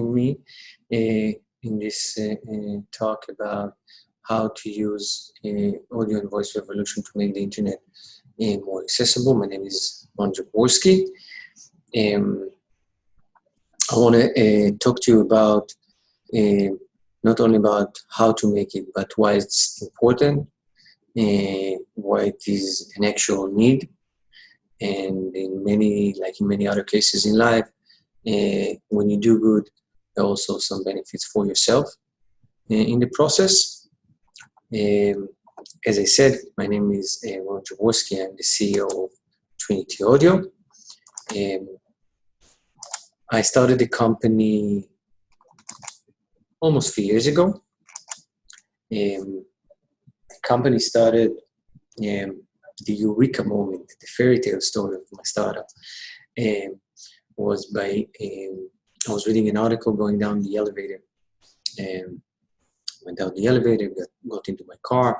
me in this talk about how to use audio and voice revolution to make the internet more accessible. My name is Jaworski. I want to talk to you about not only about how to make it, but why it's important, why it is an actual need, and in many other cases in life, when you do good, there are also some benefits for yourself in the process. As I said, my name is Jaworski. I'm the CEO of Trinity Audio. I started the company almost 3 years ago. The company started the eureka moment, the fairy tale story of my startup. Was by I was reading an article going down the elevator, and went down the elevator, got into my car,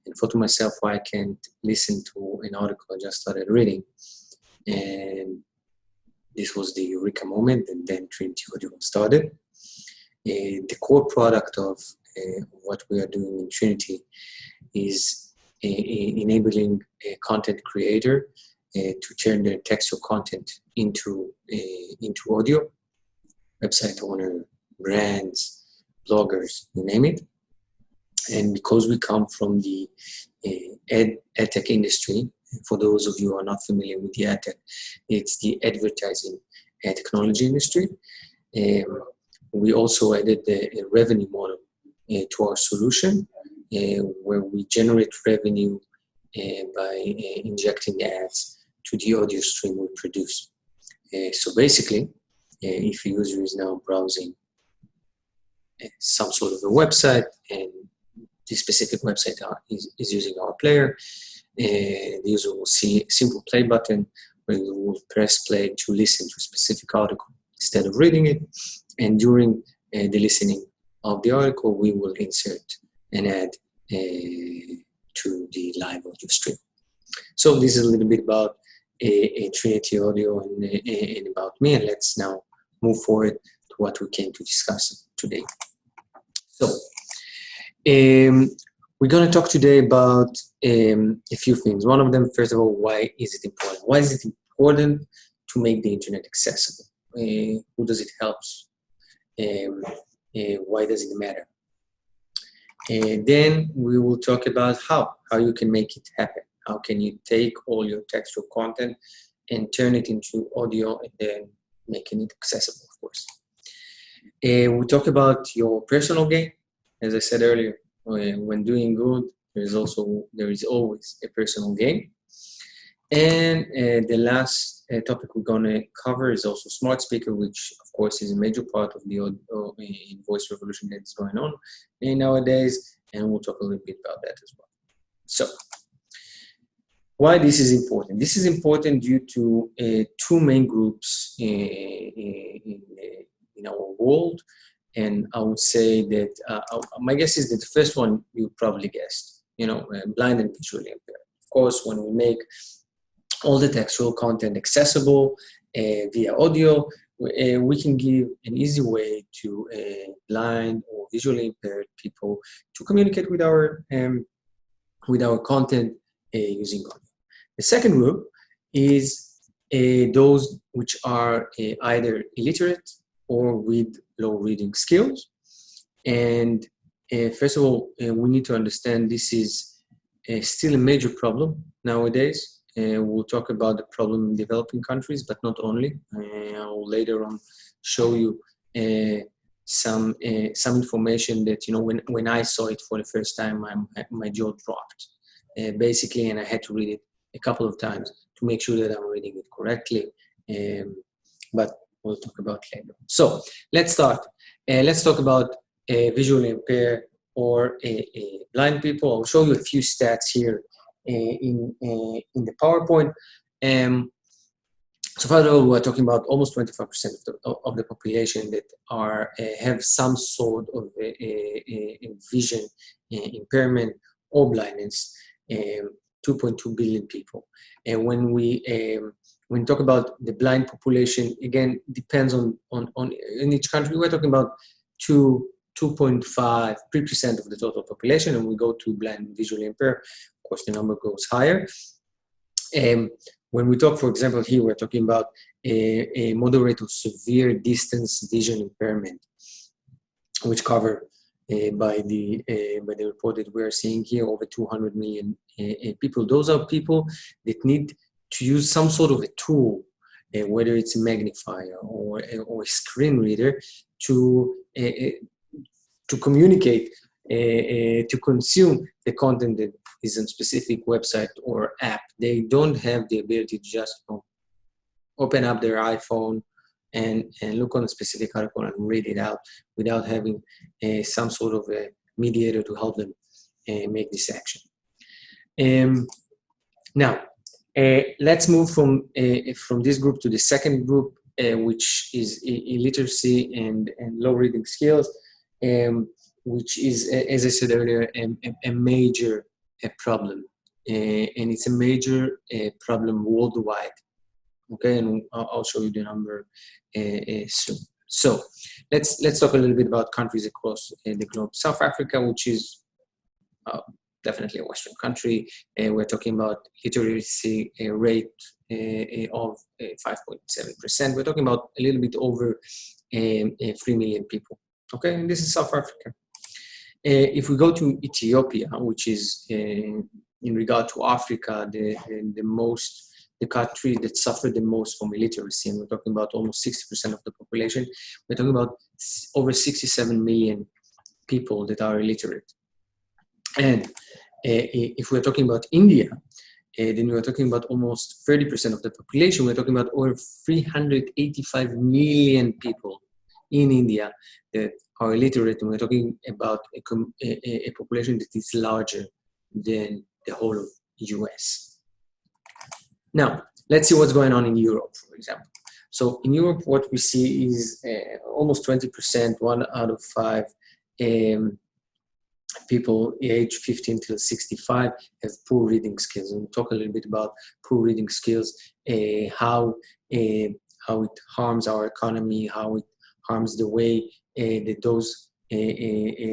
and thought to myself, why I can't listen to an article I just started reading. And this was the eureka moment, and then Trinity Audio started. The core product of what we are doing in Trinity is enabling a content creator to turn their textual content into audio. Website owner, brands, bloggers, you name it. And because we come from the edtech industry, for those of you who are not familiar with the edtech, it's the advertising technology industry. We also added a revenue model to our solution, where we generate revenue by injecting ads to the audio stream we produce. So basically, if a user is now browsing some sort of a website, and this specific website is using our player, the user will see a simple play button where you will press play to listen to a specific article instead of reading it. And during the listening of the article, we will insert an ad to the live audio stream. So this is a little bit about a Trinity Audio and about me, and let's now move forward to what we came to discuss today. So we're going to talk today about a few things. One of them, first of all, why is it important? Why is it important to make the internet accessible? Who does it help? Why does it matter? Then we will talk about how you can make it happen. How can you take all your textual content and turn it into audio and then making it accessible, of course. We talk about your personal gain. As I said earlier, when doing good, there is always a personal gain. And the last topic we're going to cover is also smart speaker, which of course is a major part of the audio voice revolution that's going on nowadays, and we'll talk a little bit about that as well. So, why this is important? This is important due to two main groups in our world, and I would say that my guess is that the first one you probably guessed, blind and visually impaired. Of course, when we make all the textual content accessible via audio, we can give an easy way to blind or visually impaired people to communicate with our content using audio. The second group is those which are either illiterate or with low reading skills. And first of all, we need to understand this is still a major problem nowadays. We'll talk about the problem in developing countries, but not only. I will later on show you some information that, when I saw it for the first time, my jaw dropped, basically, and I had to read it a couple of times to make sure that I'm reading it correctly. But we'll talk about it later. So let's start. Let's talk about visually impaired or blind people. I'll show you a few stats here in the PowerPoint. So first of all, we're talking about almost 25% of the population that have some sort of a vision impairment or blindness. 2.2 billion people. And when we when you talk about the blind population, again, depends on in each country. We're talking about 2.5, 3% of the total population, and we go to blind and visually impaired, of course, the number goes higher. When we talk, for example, here, we're talking about a moderate or severe distance vision impairment, which cover by the report that we are seeing here, over 200 million people. Those are people that need to use some sort of a tool, whether it's a magnifier or a screen reader, to communicate, to consume the content that is on specific website or app. They don't have the ability to just open up their iPhone and look on a specific article and read it out without having some sort of a mediator to help them make this action. Now, let's move from this group to the second group, which is illiteracy and low reading skills, which is, as I said earlier, a major problem, and it's a major problem worldwide. Okay, and I'll show you the number soon. So let's talk a little bit about countries across the globe. South Africa, which is definitely a Western country, we're talking about literacy rate of 5.7%. We're talking about a little bit over 3 million people. Okay, and this is South Africa. If we go to Ethiopia, which is in regard to Africa, the country that suffered the most from illiteracy, and we're talking about almost 60% of the population. We're talking about over 67 million people that are illiterate. And if we're talking about India, then we're talking about almost 30% of the population. We're talking about over 385 million people in India that are illiterate, and we're talking about a population that is larger than the whole of US. Now, let's see what's going on in Europe, for example. So in Europe, what we see is almost 20%, 1 out of 5 people aged 15 till 65 have poor reading skills. And we'll talk a little bit about poor reading skills, how it harms our economy, how it harms the way that those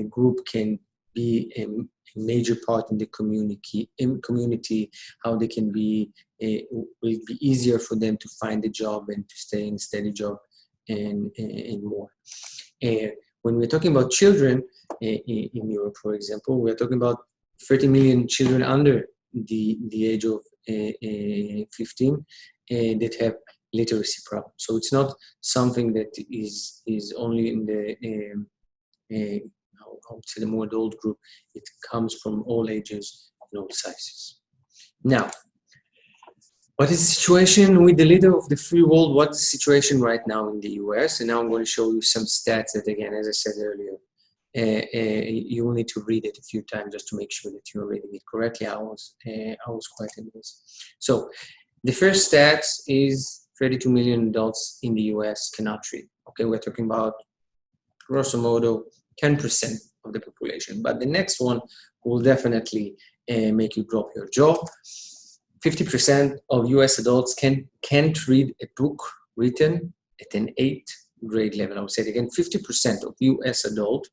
group can be a major part in the community, how they can be, will be easier for them to find a job and to stay in a steady job and more. When we're talking about children in Europe, for example, we're talking about 30 million children under the age of 15 that have literacy problems. So it's not something that is only in the I would say the more adult group. It comes from all ages and all sizes. Now, what is the situation with the leader of the free world? What's the situation right now in the US? And now I'm going to show you some stats that, again, as I said earlier, you will need to read it a few times just to make sure that you're reading it correctly. I was quite in this. So the first stats is 32 million adults in the US cannot read. Okay, we're talking about grosso modo 10% of the population. But the next one will definitely make you drop your jaw. 50% of US adults can't read a book written at an 8th grade level. I would say it again, 50% of US adults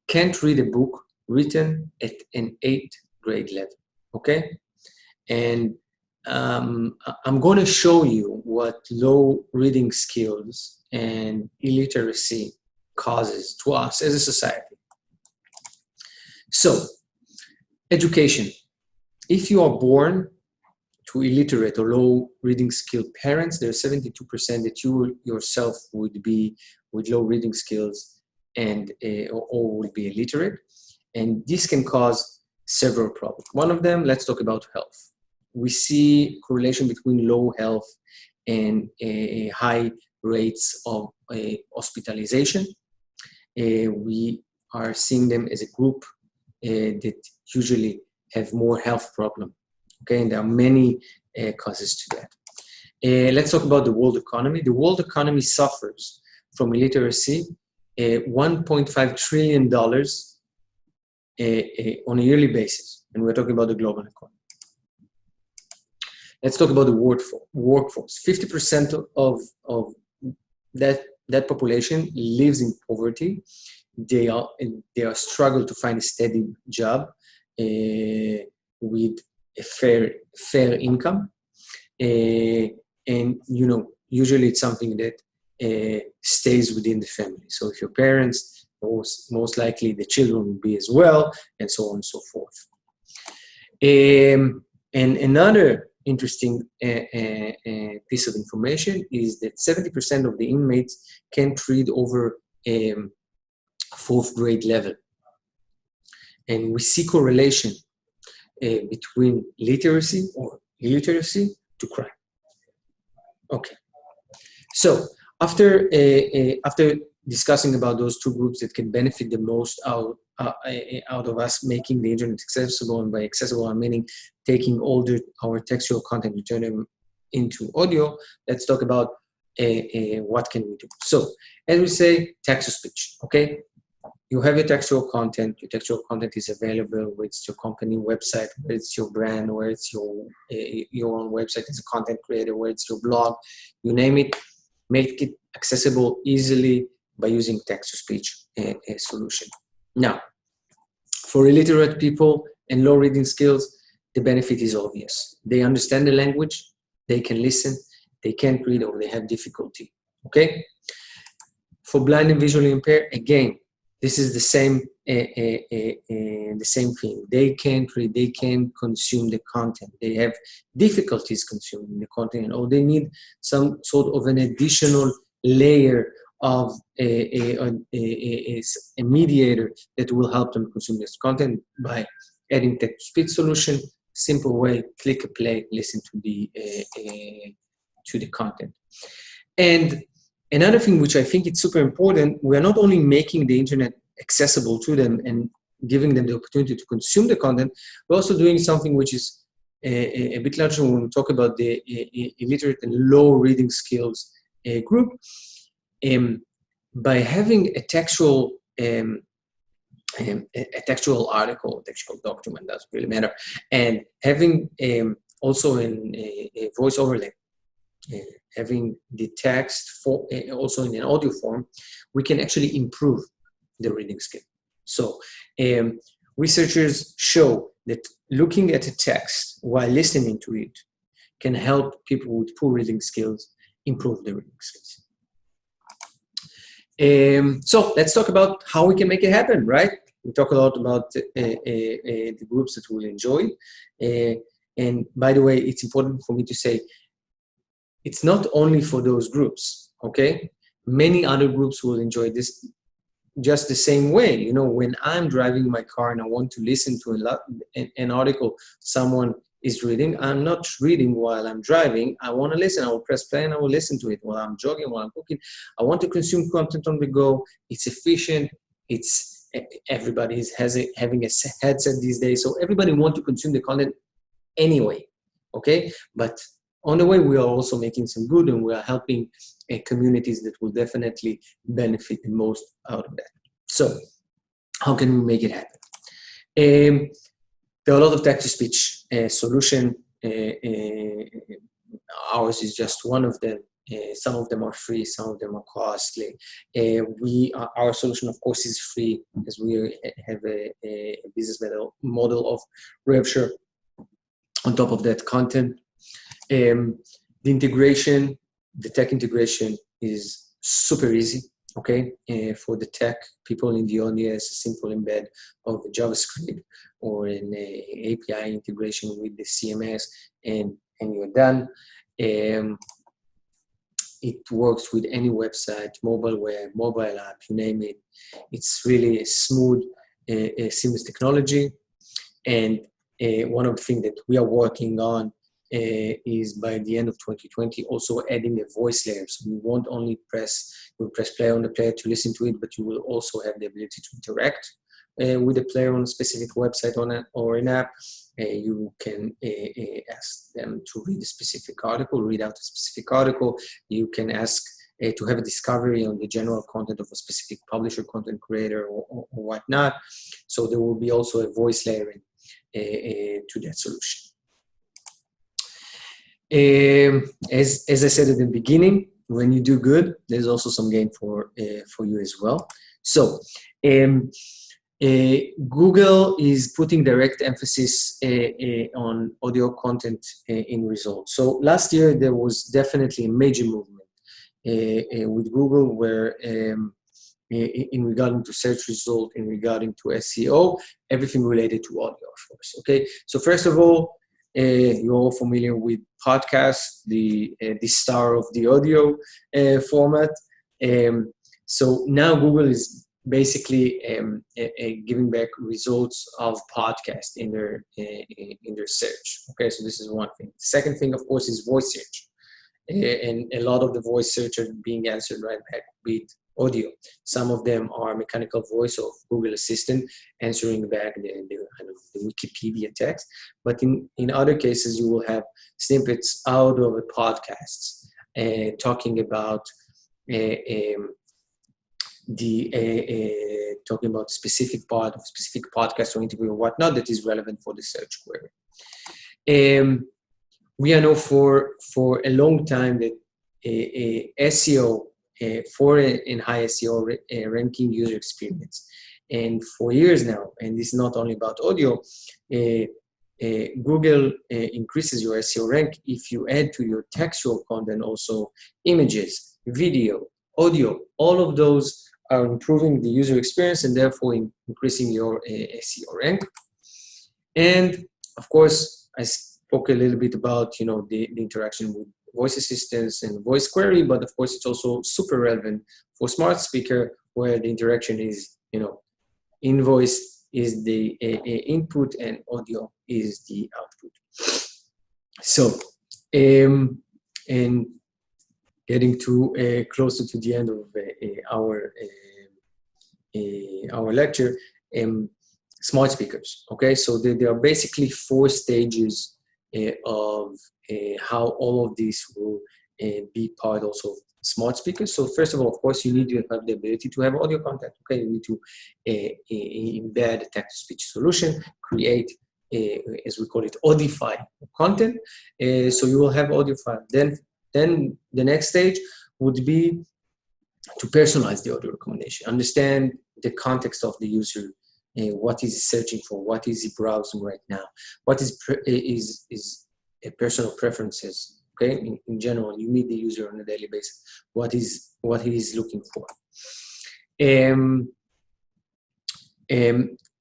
can't read a book written at an 8th grade level, okay? And I'm going to show you what low reading skills and illiteracy causes to us as a society. So, education. If you are born to illiterate or low reading skill parents, there's 72% that you yourself would be with low reading skills and or would be illiterate. And this can cause several problems. One of them, let's talk about health. We see correlation between low health and high rates of hospitalization. We are seeing them as a group that usually have more health problems. Okay, and there are many causes to that. Let's talk about the world economy. The world economy suffers from illiteracy, $1.5 trillion on a yearly basis, and we're talking about the global economy. Let's talk about the workforce. 50% of that population lives in poverty. They are struggle to find a steady job with a fair income, and usually it's something that stays within the family. So if your parents, most likely the children will be as well, and so on and so forth. And another interesting piece of information is that 70% of the inmates can't read over 4th grade level. And we see correlation between literacy or illiteracy to crime. Okay. So after discussing about those two groups that can benefit the most out of us making the internet accessible, and by accessible I meaning taking all our textual content and turn them into audio, let's talk about what can we do. So as we say, text-to-speech, okay? You have your textual content. Your textual content is available, whether it's your company website, whether it's your brand, whether it's your own website as a content creator, whether it's your blog, you name it. Make it accessible easily by using text-to-speech solution. Now, for illiterate people and low reading skills, the benefit is obvious. They understand the language, they can listen, they can't read, or they have difficulty, okay? For blind and visually impaired, again, this is the same thing. They can't read, they can't consume the content. They have difficulties consuming the content, or they need some sort of an additional layer of a mediator that will help them consume this content by adding text-to-speech solution. Simple way, click a play, listen to the content. And another thing which I think is super important, we are not only making the internet accessible to them and giving them the opportunity to consume the content, we're also doing something which is a bit larger when we talk about the illiterate and low reading skills group. By having a textual article, textual document, doesn't really matter, and having also a voice overlay, having the text also in an audio form, we can actually improve the reading skill. So researchers show that looking at a text while listening to it can help people with poor reading skills improve their reading skills. So let's talk about how we can make it happen, right? We talk a lot about the groups that will enjoy. And by the way, it's important for me to say, it's not only for those groups, okay? Many other groups will enjoy this just the same way. You know, when I'm driving my car and I want to listen to an article someone is reading, I'm not reading while I'm driving. I want to listen. I will press play and I will listen to it while I'm jogging, while I'm cooking. I want to consume content on the go. It's efficient. Everybody is having a headset these days, so everybody wants to consume the content anyway, okay? But on the way, we are also making some good, and we are helping communities that will definitely benefit the most out of that. So how can we make it happen? There are a lot of text-to-speech solution. Ours is just one of them. Some of them are free, some of them are costly. Our solution, of course, is free, because we have a business model of rev share on top of that content. The integration, the tech integration is super easy, okay? For the tech people in the audience, a simple embed of JavaScript or an API integration with the CMS, and you're done. It works with any website, mobile web, mobile app, you name it. It's really a smooth, seamless technology. And one of the things that we are working on is by the end of 2020, also adding a voice layer. So you won't only press play on the player to listen to it, but you will also have the ability to interact with the player on a specific website or an app. You can ask them to read a specific article, read out a specific article. You can ask to have a discovery on the general content of a specific publisher, content creator, or whatnot. So there will be also a voice layering to that solution. As I said at the beginning, when you do good, there's also some gain for you as well. So Google is putting direct emphasis on audio content in results. So last year there was definitely a major movement with Google where in regarding to search result, in regarding to SEO, everything related to audio, of course. Okay, so first of all, you're all familiar with podcasts, the star of the audio format. So now Google is basically giving back results of podcasts in their search. Okay, so this is one thing. The second thing, of course, is voice search, and a lot of the voice search are being answered right back with audio. Some of them are mechanical voice of Google Assistant answering back the Wikipedia text. But in other cases, you will have snippets out of the podcasts talking about talking about specific part of specific podcast or interview or whatnot that is relevant for the search query. We know for a long time that SEO for in high SEO ranking user experience, and for years now, and this is not only about audio, Google increases your SEO rank if you add to your textual content also images, video, audio. All of those are improving the user experience and therefore increasing your SEO rank. And of course, I spoke a little bit about the interaction with voice assistants and voice query, but of course it's also super relevant for smart speaker where the interaction is in voice is the input and audio is the output. So and getting to closer to the end of our lecture, smart speakers. Okay, so there are basically 4 stages of how all of this will be part also of smart speakers. So first of all, of course, you need to have the ability to have audio content. Okay, you need to embed a text-to-speech solution, create, as we call it, audify content. So you will have audio file. Then the next stage would be to personalize the audio recommendation, understand the context of the user, what is he searching for, what is he browsing right now, what is personal preferences. Okay, in general, you meet the user on a daily basis. What he is looking for.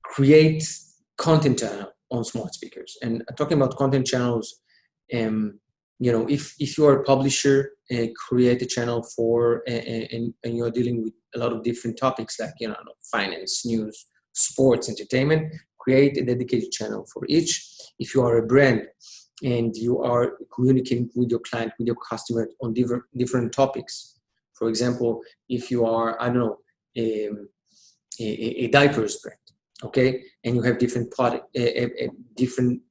Create content channel on smart speakers. And talking about content channels, if you are a publisher, create a channel for, and you're dealing with a lot of different topics like finance, news, sports, entertainment, create a dedicated channel for each. If you are a brand and you are communicating with your client, with your customer on different topics, for example, if you are, a diapers brand, okay, and you have different different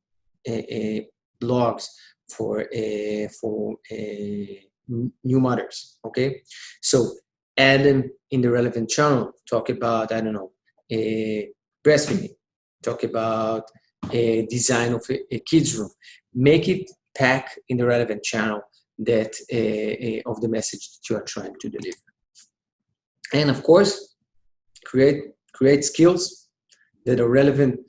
blogs for new mothers, okay, so add them in the relevant channel. Talk about breastfeeding, talk about design of a kids room. Make it pack in the relevant channel that of the message that you are trying to deliver. And of course, create skills that are relevant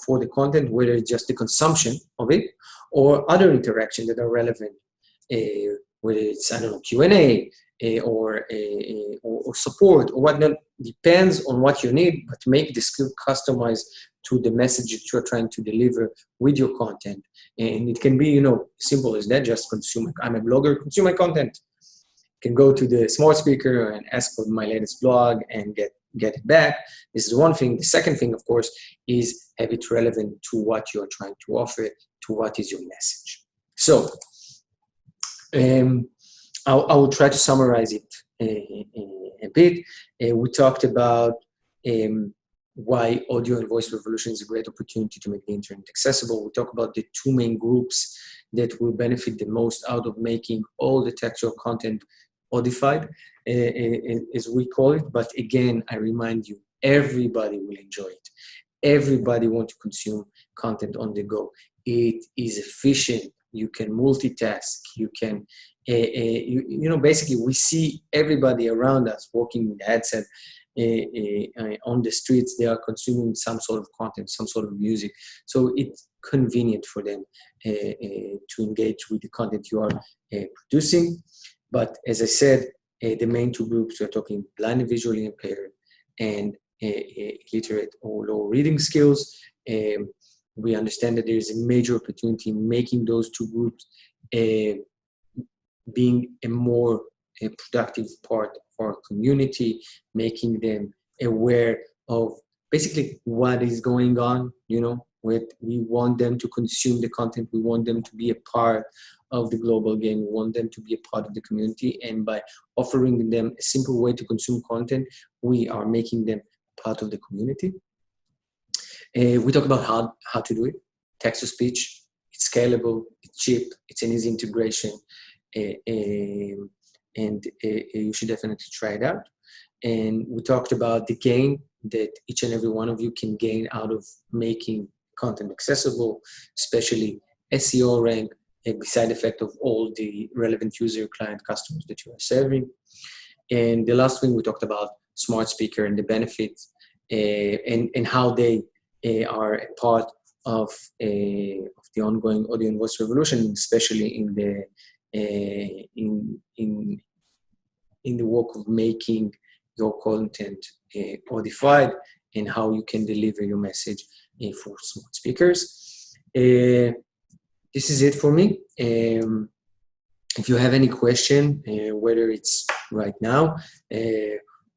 for the content, whether it's just the consumption of it or other interaction that are relevant, whether it's Q&A or support or whatnot. Depends on what you need, but make the skill customized to the message that you're trying to deliver with your content. And it can be, simple as that, just consume. I'm a blogger, consume my content. You can go to the smart speaker and ask for my latest blog and get it back. This is one thing. The second thing, of course, is have it relevant to what you're trying to offer, to what is your message. So I will try to summarize it a bit. We talked about why audio and voice revolution is a great opportunity to make the internet accessible. We talk about the 2 main groups that will benefit the most out of making all the textual content audified, as we call it. But again, I remind you, everybody will enjoy it. Everybody wants to consume content on the go. It is efficient. you can multitask, you can, basically we see everybody around us walking with headset on the streets. They are consuming some sort of content, some sort of music. So it's convenient for them to engage with the content you are producing. But as I said, the main two groups, we're talking blind and visually impaired and illiterate or low reading skills. We understand that there is a major opportunity in making those two groups being a more productive part of our community, making them aware of basically what is going on, we want them to consume the content, we want them to be a part of the global game, we want them to be a part of the community, and by offering them a simple way to consume content, we are making them part of the community. We talk about how to do it. Text-to-speech, it's scalable, it's cheap, it's an easy integration, and you should definitely try it out. And we talked about the gain that each and every one of you can gain out of making content accessible, especially SEO rank, a side effect of all the relevant user, client, customers that you are serving. And the last thing we talked about, smart speaker and the benefits, and how they are a part of the ongoing audio and voice revolution, especially in the work of making your content codified, and how you can deliver your message for smart speakers. This is it for me. If you have any question, whether it's right now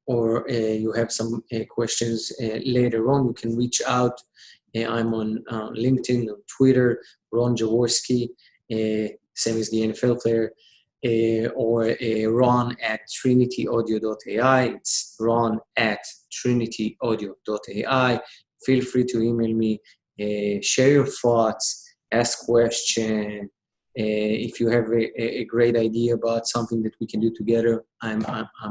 or you have some questions later on, you can reach out. I'm on LinkedIn, on Twitter, Ron Jaworski, same as the NFL player, or Ron at trinityaudio.ai. It's Ron at trinityaudio.ai. Feel free to email me, share your thoughts, ask questions. If you have a great idea about something that we can do together, I'm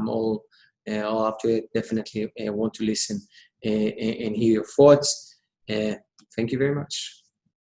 all up to it. Definitely want to listen and hear your thoughts. Thank you very much.